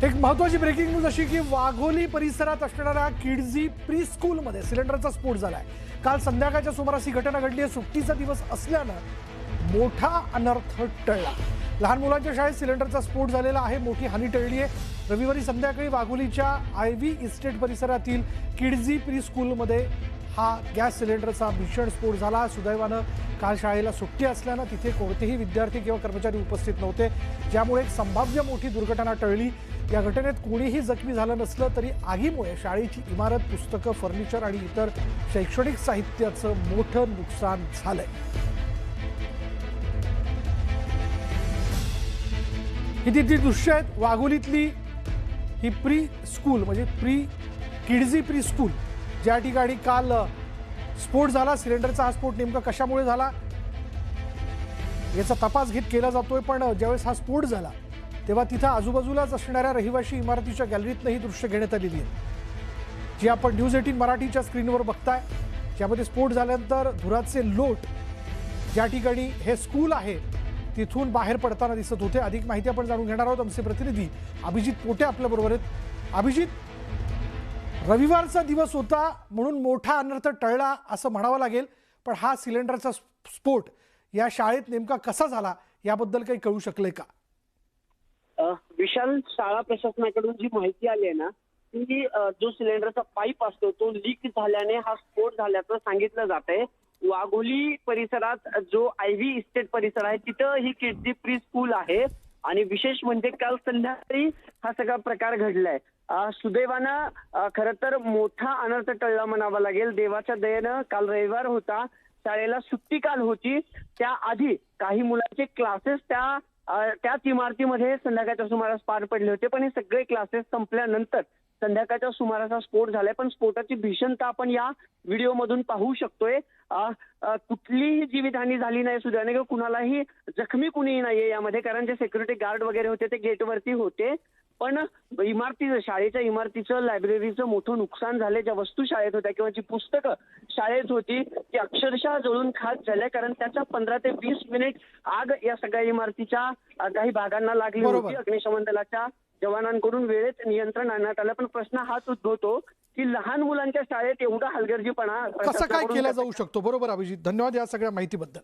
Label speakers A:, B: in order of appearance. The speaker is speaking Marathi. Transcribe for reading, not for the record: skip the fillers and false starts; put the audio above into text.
A: एक महत्त्वाची ब्रेकिंग न्यूज अशी की वाघोली परिसरात असणाऱ्या किड्झी प्री स्कूलमध्ये सिलेंडरचा स्फोट झालाय। काल संध्याकाळच्या सुमारास ही घटना घडली आहे। सुट्टीचा दिवस असल्यानं मोठा अनर्थ टळला। लहान मुलांच्या शाळेत सिलेंडरचा स्फोट झालेला आहे, मोठी हानी टळली आहे। रविवारी संध्याकाळी वाघोलीच्या आयव्ही इस्टेट परिसरातील किड्झी प्री स्कूलमध्ये हा गॅस सिलेंडरचा भीषण स्फोट झाला। सुदैवानं काल शाळेला सुट्टी असल्यानं तिथे कोणतेही विद्यार्थी किंवा कर्मचारी उपस्थित नव्हते, ज्यामुळे एक संभाव्य मोठी दुर्घटना टळली। या घटनेत कोणीही जखमी झालं नसलं तरी आगीमुळे शाळेची इमारत, पुस्तकं, फर्निचर आणि इतर शैक्षणिक साहित्याचं मोठं नुकसान झालंय। ही ती दृश्य आहेत वाघोलीतली ही प्री स्कूल म्हणजे किड्झी प्री स्कूल, ज्या ठिकाणी काल स्फोट झाला। सिलेंडरचा हा स्फोट नेमका कशामुळे झाला याचा तपास केला जातोय, पण ज्यावेळेस हा स्फोट झाला तेव्हा तिथं आजूबाजूलाच असणाऱ्या रहिवासी इमारतीच्या गॅलरीतनं ही दृश्य घेण्यात आलेली आहेत, जी आपण न्यूज 18 मराठीच्या स्क्रीनवर बघताय। ज्यामध्ये स्फोट झाल्यानंतर धुराचे लोट ज्या ठिकाणी हे स्कूल आहे तिथून बाहेर पडताना दिसत होते। अधिक माहिती आपण जाणून घेणार आहोत। आमचे प्रतिनिधी अभिजित पोटे आपल्या बरोबर आहेत। अभिजित, रविवारचा दिवस होता म्हणून मोठा अनर्थ टळला असं म्हणावं लागेल, पण हा सिलेंडरचा स्फोट या शाळेत नेमका कसा झाला याबद्दल काही कळू शकले का?
B: विशाल, शाळा प्रशासनाकडून जी माहिती आली आहे ना, की जो सिलेंडरचा पाईप असतो तो लीक झाल्याने हा स्फोट झाल्याचं सांगितलं जात आहे। वाघोली परिसरात जो आयव्ही इस्टेट परिसर आहे तिथं ही किड्झी प्री स्कूल आहे आणि विशेष म्हणजे काल संध्याकाळी हा सगळा प्रकार घडलाय। सुदैवानं खरं तर मोठा अनर्थ टळला म्हणावा लागेल। देवाच्या दयेनं काल रविवार होता, शाळेला सुट्टी काल होती। त्याआधी काही मुलांचे क्लासेस त्याच इमारतीमध्ये संध्याकाळच्या सुमारास पार पडले होते, पण हे सगळे क्लासेस संपल्यानंतर संध्याकाळच्या सुमारास स्फोट झालाय। पण स्फोटाची भीषणता आपण या व्हिडिओमधून पाहू शकतोय। कुठलीही जीवितहानी झाली नाही सुदैवाने, किंवा कुणालाही जखमी कुणीही नाहीये यामध्ये, कारण जे सिक्युरिटी गार्ड वगैरे होते ते गेटवरती होते। पण शाळेच्या इमारतीचं, लायब्ररीचं मोठं नुकसान झालंय। ज्या वस्तू शाळेत होत्या किंवा जी पुस्तकं शाळेत होती ती अक्षरशः जळून खाक झाल्या, कारण त्याच्या 15 ते 20 मिनिट आग या सगळ्या इमारतीच्या काही भागांना लागली होती। अग्निशमन दलाच्या जवानांकडून वेळेत नियंत्रण आणण्यात आलं, पण प्रश्न हाच उद्भवतो की लहान मुलांच्या शाळेत एवढा हलगर्जीपणा
A: कसं काय केला जाऊ शकतो? बरोबर अभिजित, धन्यवाद या सगळ्या माहितीबद्दल।